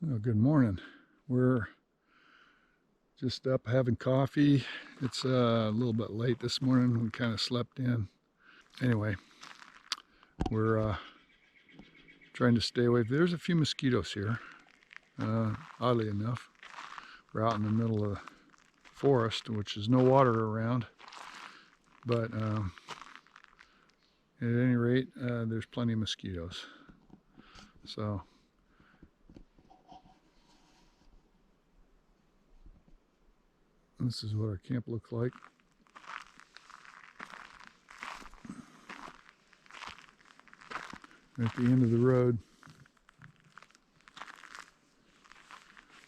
Well, good morning. We're just up having coffee. It's a little bit late this morning. We kind of slept in. Anyway, we're trying to stay away. There's a few mosquitoes here. Oddly enough, we're out in the middle of the forest, which is no water around. But at any rate, there's plenty of mosquitoes. So this is what our camp looks like. At the end of the road.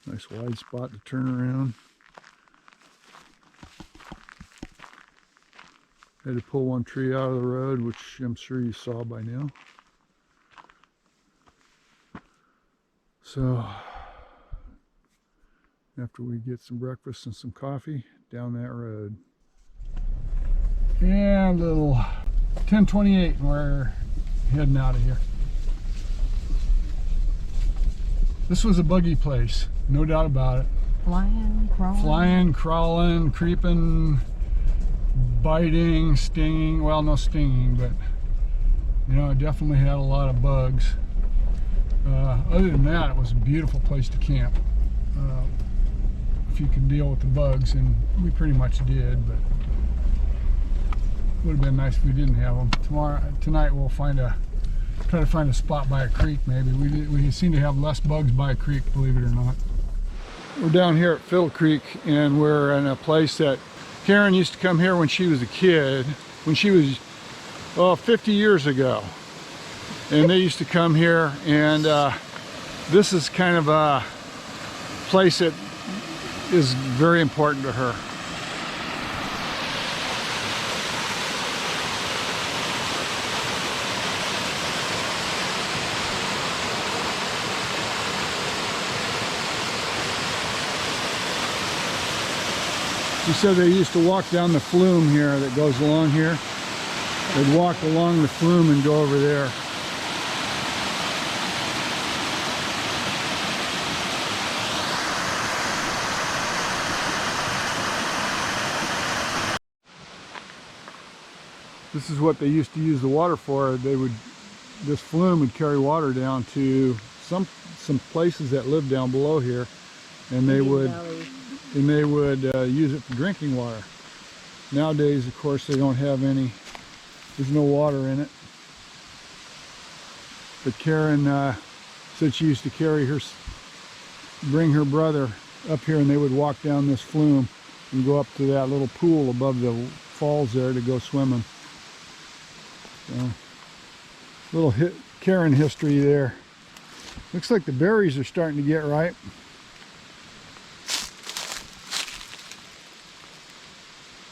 Nice wide spot to turn around. Had to pull one tree out of the road, which I'm sure you saw by now. So after we get some breakfast and some coffee, down that road. And a little 10:28, and we're heading out of here. This was a buggy place, no doubt about it. Flying, crawling, creeping, biting, stinging. Well, no stinging, but you know, it definitely had a lot of bugs. Other than that, it was a beautiful place to camp. If you can deal with the bugs, and we pretty much did, but it would have been nice if we didn't have them. Tonight we'll try to find a spot by a creek maybe. We seem to have less bugs by a creek, believe it or not. We're down here at Fiddle Creek, and we're in a place that Karen used to come here when she was a kid, when she was 50 years ago. And they used to come here, and this is kind of a place that is very important to her. She said they used to walk down the flume here that goes along here. They'd walk along the flume and go over there. This is what they used to use the water for. This flume would carry water down to some places that live down below here, and they would use it for drinking water. Nowadays, of course, they don't have any. There's no water in it. But Karen said she used to bring her brother up here, and they would walk down this flume and go up to that little pool above the falls there to go swimming. So, little Karen history there. Looks like the berries are starting to get ripe.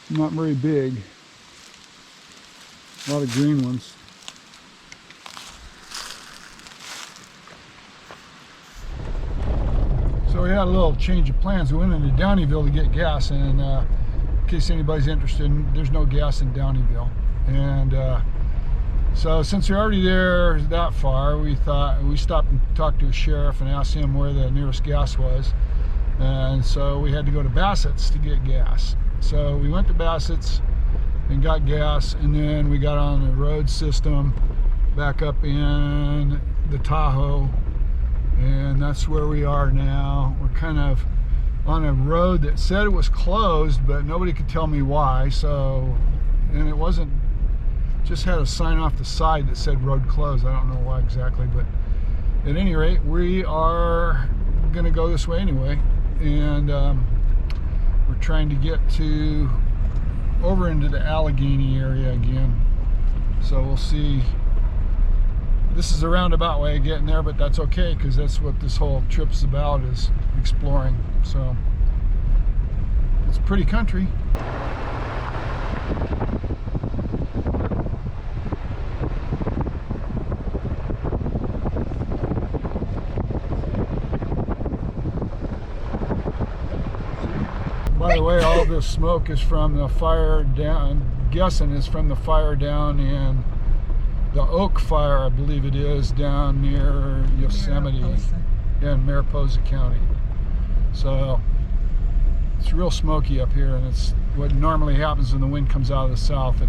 Not very big. A lot of green ones. So we had a little change of plans. We went into Downeyville to get gas, and in case anybody's interested, there's no gas in Downeyville. And so since we're already there that far, we stopped and talked to a sheriff and asked him where the nearest gas was. And so we had to go to Bassett's to get gas. So we went to Bassett's and got gas, and then we got on the road system back up in the Tahoe, and that's where we are now. We're kind of on a road that said it was closed, but nobody could tell me why. So, and it wasn't, just had a sign off the side that said road closed. I don't know why exactly, but at any rate, we are gonna go this way anyway, and we're trying to get over into the Allegheny area again. So we'll see. This is a roundabout way of getting there, but that's okay, because that's what this whole trip's about, is exploring. So it's pretty country. By the way, all this smoke is from the fire down, I'm guessing is from the fire down in the Oak Fire, I believe it is, down near Yosemite. in Mariposa County. So it's real smoky up here, and it's what normally happens when the wind comes out of the south. It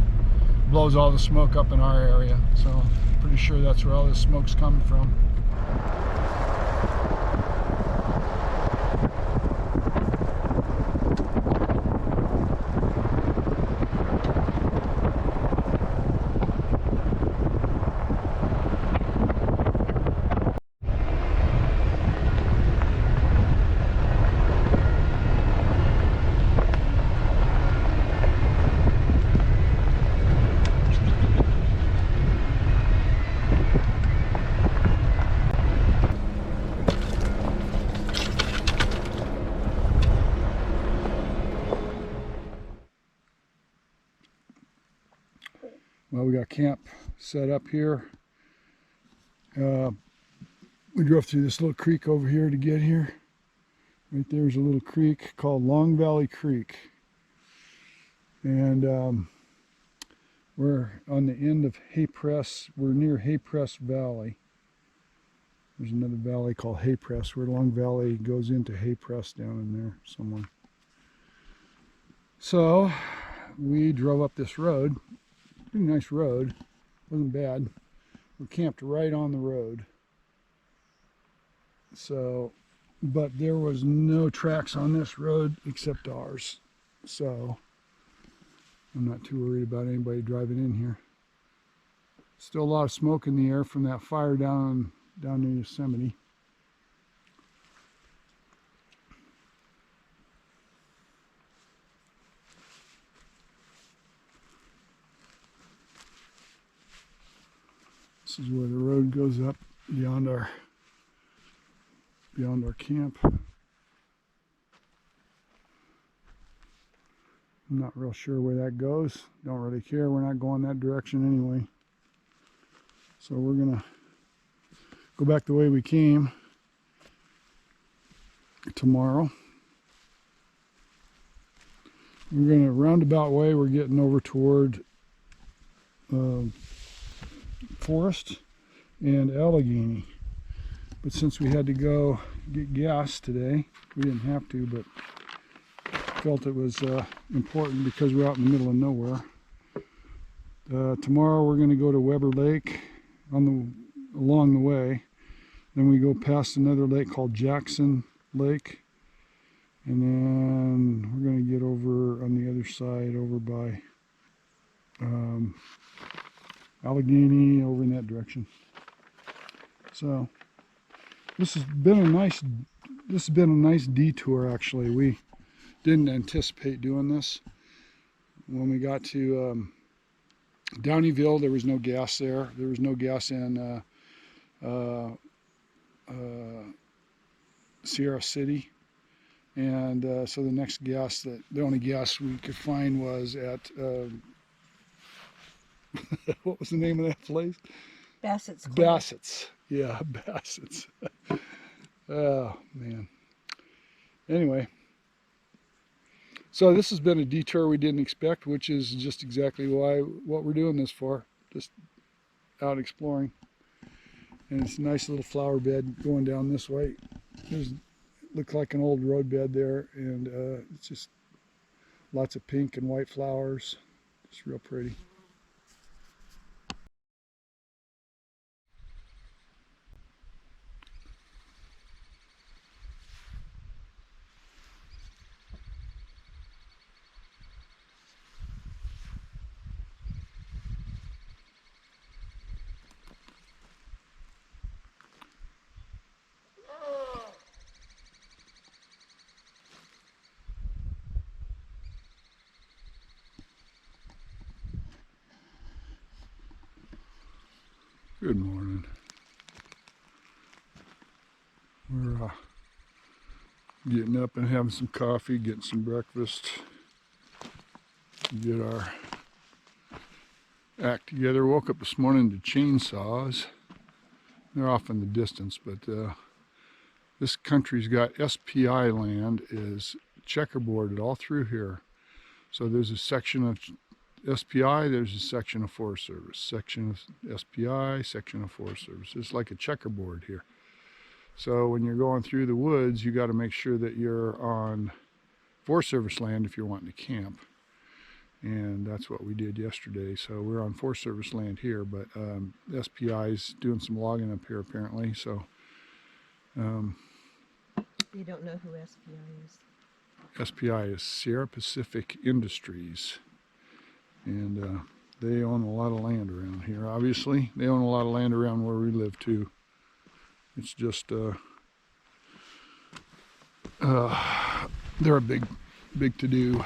blows all the smoke up in our area. So I'm pretty sure that's where all this smoke's coming from. Well, we got camp set up here. We drove through this little creek over here to get here. Right there's a little creek called Long Valley Creek. And we're on the end of Hay Press. We're near Hay Press Valley. There's another valley called Hay Press, where Long Valley goes into Hay Press down in there somewhere. So we drove up this road. Pretty nice road, wasn't bad. We camped right on the road. So, but there was no tracks on this road except ours. So I'm not too worried about anybody driving in here. Still a lot of smoke in the air from that fire down near Yosemite. This is where the road goes up beyond our camp. I'm not real sure where that goes. Don't really care. We're not going that direction anyway. So we're gonna go back the way we came tomorrow. We're gonna roundabout way. We're getting over toward Forest and Allegheny, but since we had to go get gas today, we didn't have to, but felt it was important because we're out in the middle of nowhere. Tomorrow we're going to go to Weber Lake along the way. Then we go past another lake called Jackson Lake, and then we're going to get over on the other side over by Allegheny, over in that direction. So this has been a nice detour. Actually, we didn't anticipate doing this. When we got to Downeyville, there was no gas there. There was no gas in Sierra City, and so the only gas we could find was at what was the name of that place? Bassett's. Bassett's. Yeah, Bassett's. Oh, man. Anyway, so this has been a detour we didn't expect, which is just exactly what we're doing this for. Just out exploring. And it's a nice little flower bed going down this way. It looked like an old road bed there, and it's just lots of pink and white flowers. It's real pretty. Good morning. We're getting up and having some coffee, getting some breakfast, get our act together. Woke up this morning to chainsaws. They're off in the distance, but this country's got SPI land is checkerboarded all through here. So there's a section of SPI, there's a section of Forest Service, section of SPI, section of Forest Service. It's like a checkerboard here. So when you're going through the woods, you got to make sure that you're on Forest Service land if you're wanting to camp. And that's what we did yesterday. So we're on Forest Service land here, but SPI is doing some logging up here apparently. So you don't know who SPI is? SPI is Sierra Pacific Industries, and they own a lot of land around here. Obviously, they own a lot of land around where we live too. It's just they're a big to do.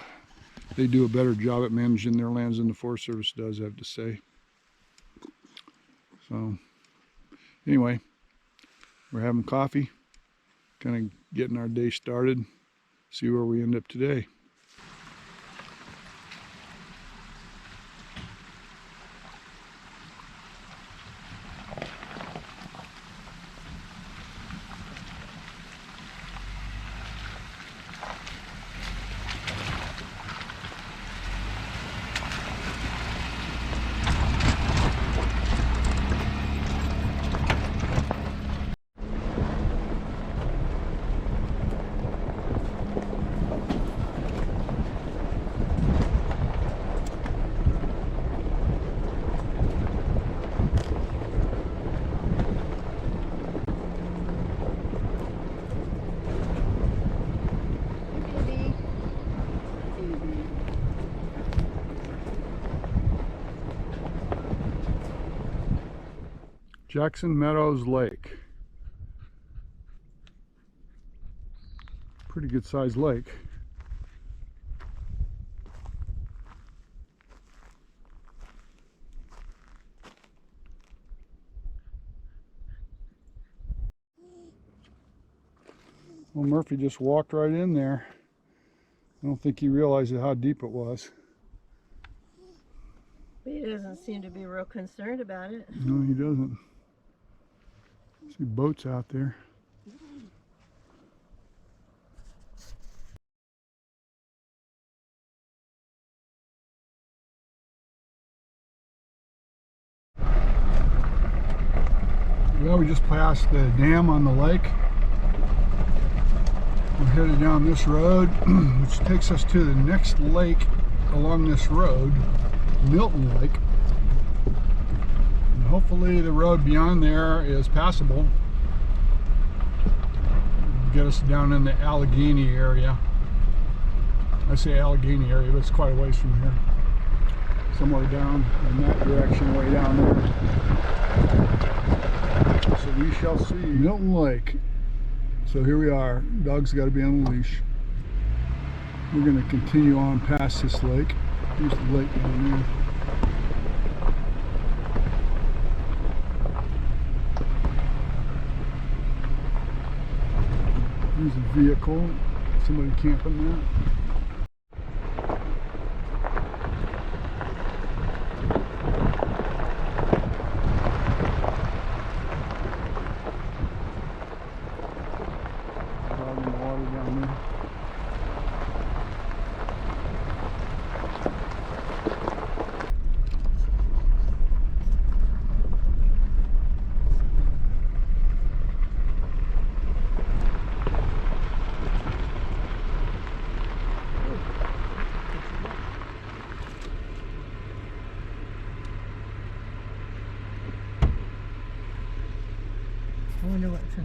They do a better job at managing their lands than the Forest Service does, I have to say. So anyway, we're having coffee, kind of getting our day started, see where we end up today. Jackson Meadows Lake. Pretty good sized lake. Well, Murphy just walked right in there. I don't think he realized how deep it was. He doesn't seem to be real concerned about it. No, he doesn't. See boats out there. Well, we just passed the dam on the lake. We're headed down this road, which takes us to the next lake along this road, Milton Lake. And hopefully the road beyond there is passable. Get us down in the Allegheny area. I say Allegheny area, but it's quite a ways from here. Somewhere down in that direction, way down there. So we shall see Milton Lake. So here we are. Dog's got to be on a leash. We're going to continue on past this lake. Here's the lake down there. There's a vehicle. Somebody camping there.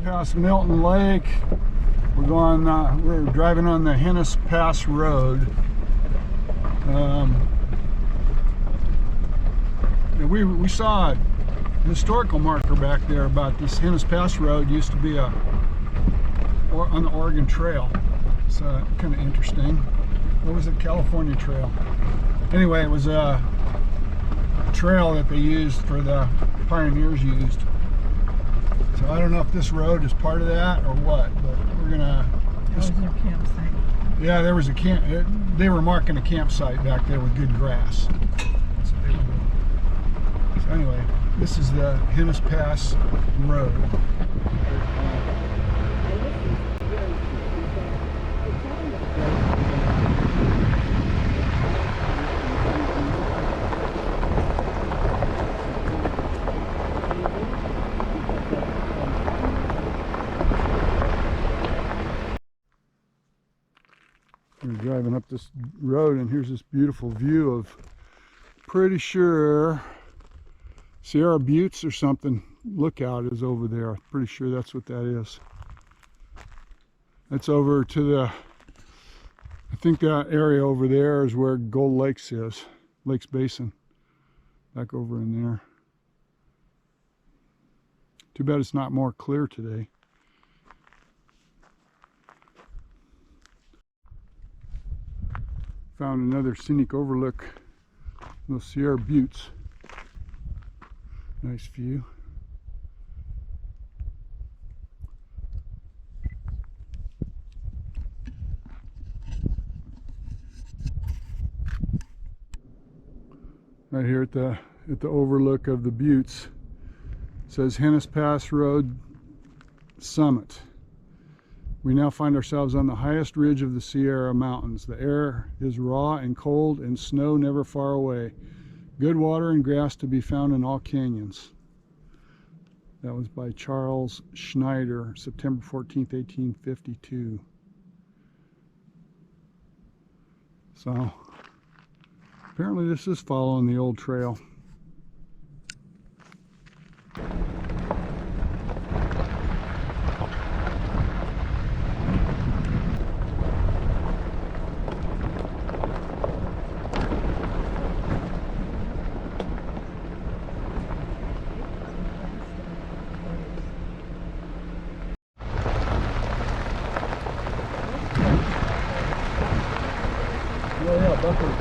Past Milton Lake, we're going. We're driving on the Hennes Pass road. We saw a historical marker back there about this Hennes Pass road. Used to be on the Oregon Trail. It's kind of interesting. What was it? California Trail. Anyway, it was a trail that they used for the pioneers used. So I don't know if this road is part of that or what, but we're gonna. That was their campsite. Yeah, there was a camp. They were marking a campsite back there with good grass. That's what they were doing. So anyway, this is the Hennes Pass road. up this road, and here's this beautiful view of, pretty sure, Sierra Buttes or something. Lookout is over there. Pretty sure that's what that is. That's over to the, I think that area over there is where Gold Lakes is. Lakes Basin. Back over in there. Too bad it's not more clear today. Found another scenic overlook. Those Sierra Buttes. Nice view. Right here at the overlook of the Buttes, it says Hennes Pass Road Summit. We now find ourselves on the highest ridge of the Sierra Mountains. The air is raw and cold, and snow never far away. Good water and grass to be found in all canyons. That was by Charles Schneider, September 14th, 1852. So apparently this is following the old trail. Yeah, Buckley.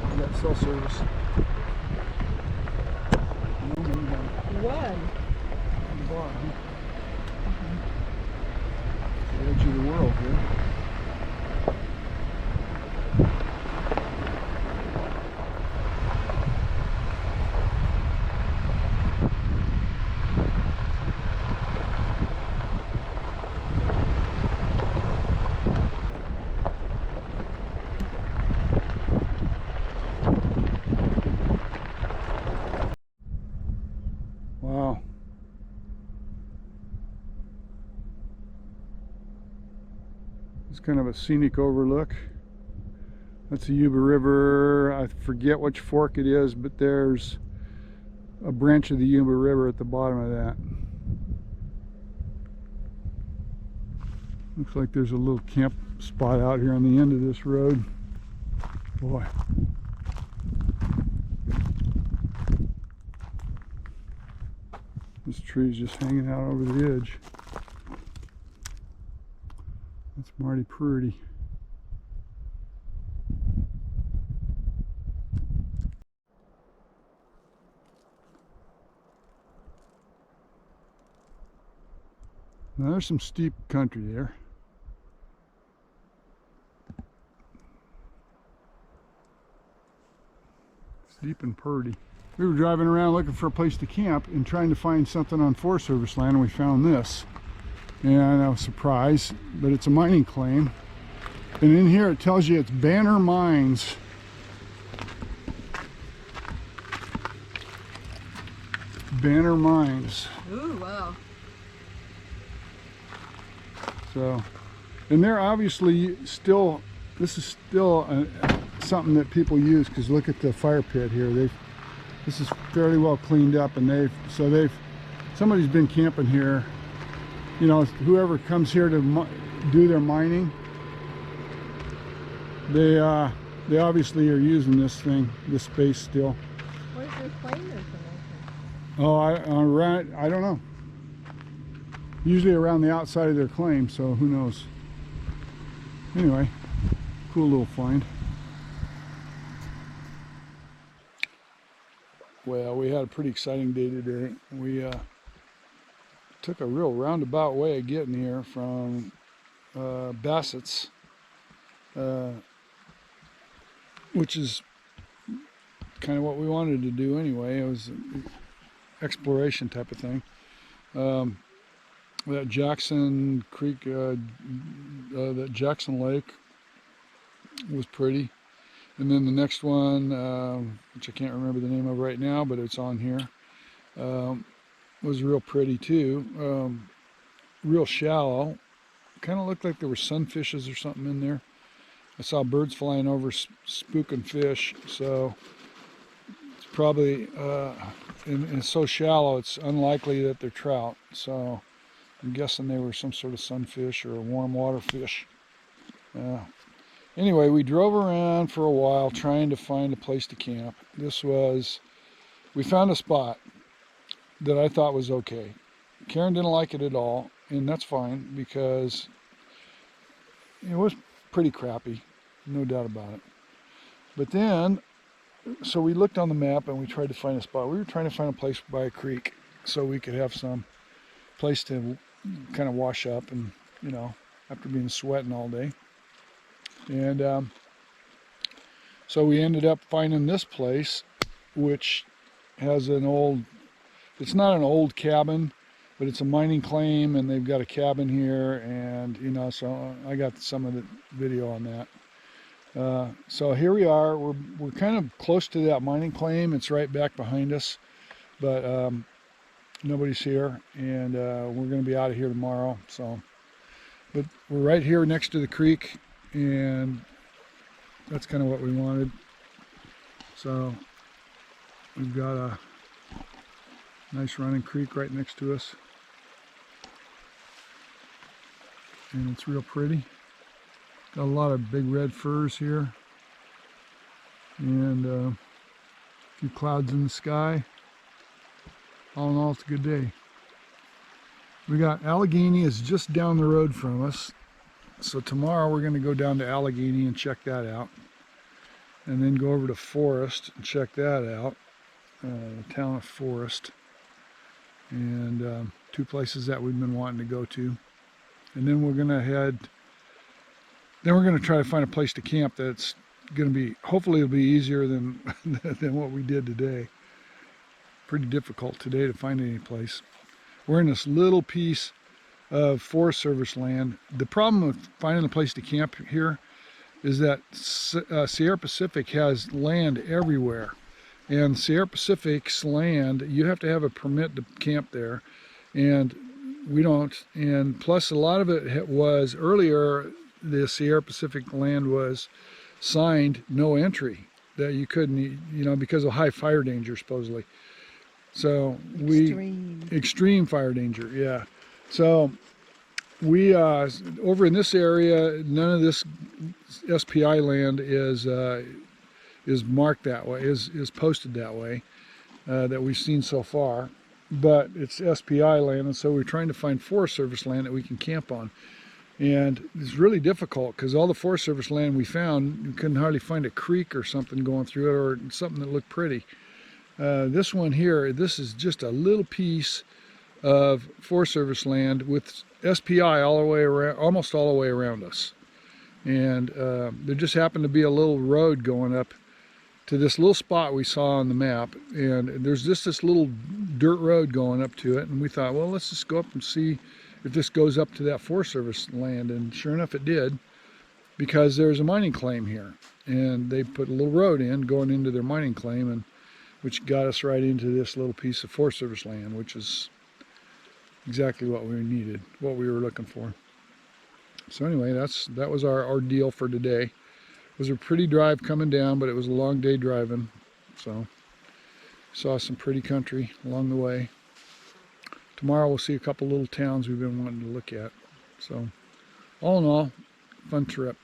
We got cell service. No, maybe not. One. On the bar, huh? The edge of the world here. Wow. It's kind of a scenic overlook. That's the Yuba River. I forget which fork it is, but there's a branch of the Yuba River at the bottom of that. Looks like there's a little camp spot out here on the end of this road. Boy. This tree's just hanging out over the edge. That's mighty pretty. Now there's some steep country there. Steep and purdy. We were driving around looking for a place to camp and trying to find something on Forest Service land, and we found this. And I was surprised, but it's a mining claim. And in here it tells you it's Banner Mines. Banner Mines. Ooh, wow. So, and they're obviously still, this is still something that people use, because look at the fire pit here. This is fairly well cleaned up, and somebody's been camping here. You know, whoever comes here to do their mining, they obviously are using this space still. Where's your claim information? Oh, I don't know. Usually around the outside of their claim, so who knows. Anyway, cool little find. Well, we had a pretty exciting day today. We took a real roundabout way of getting here from Bassett's, which is kind of what we wanted to do anyway. It was an exploration type of thing. That Jackson Creek, that Jackson Lake was pretty. And then the next one, which I can't remember the name of right now, but it's on here, was real pretty too. Real shallow, kind of looked like there were sunfishes or something in there. I saw birds flying over spooking fish, so it's probably, and it's so shallow, it's unlikely that they're trout. So I'm guessing they were some sort of sunfish or a warm water fish. Anyway, we drove around for a while trying to find a place to camp. We found a spot that I thought was okay. Karen didn't like it at all, and that's fine because it was pretty crappy, no doubt about it. But then, so we looked on the map and we tried to find a spot. We were trying to find a place by a creek so we could have some place to kind of wash up and, you know, after being sweating all day. And so we ended up finding this place, which has it's not an old cabin, but it's a mining claim, and they've got a cabin here, and, you know, so I got some of the video on that. So here we are. We're kind of close to that mining claim. It's right back behind us, but nobody's here, and we're going to be out of here tomorrow. So, but we're right here next to the creek, and that's kind of what we wanted. So we've got a nice running creek right next to us, and it's real pretty. Got a lot of big red firs here, and a few clouds in the sky. All in all, it's a good day. We got Allegheny is just down the road from us, so tomorrow we're going to go down to Allegheny and check that out, and then go over to Forest and check that out, the town of Forest, and two places that we've been wanting to go to. And then we're going to try to find a place to camp that's going to be, hopefully it'll be easier than than what we did today. Pretty difficult today to find any place. We're in this little piece of Forest Service land. The problem with finding a place to camp here is that Sierra Pacific has land everywhere. And Sierra Pacific's land, you have to have a permit to camp there, and we don't. And plus, a lot of it was earlier, the Sierra Pacific land was signed no entry, that you couldn't, you know, because of high fire danger, supposedly. So extreme fire danger, yeah. So we over in this area, none of this SPI land is marked that way, is posted that way, that we've seen so far. But it's SPI land, and so we're trying to find Forest Service land that we can camp on. And it's really difficult because all the Forest Service land we found, you couldn't hardly find a creek or something going through it, or something that looked pretty. This one here, this is just a little piece of Forest Service land with SPI all the way around, almost all the way around us. And there just happened to be a little road going up to this little spot we saw on the map, and there's just this little dirt road going up to it, and we thought, well, let's just go up and see if this goes up to that Forest Service land. And sure enough it did, because there's a mining claim here, and they put a little road in going into their mining claim, and which got us right into this little piece of Forest Service land, which is exactly what we needed, what we were looking for. So anyway, that was our deal for today. It was a pretty drive coming down, but it was a long day driving. So saw some pretty country along the way. Tomorrow we'll see a couple little towns we've been wanting to look at. So all in all, fun trip.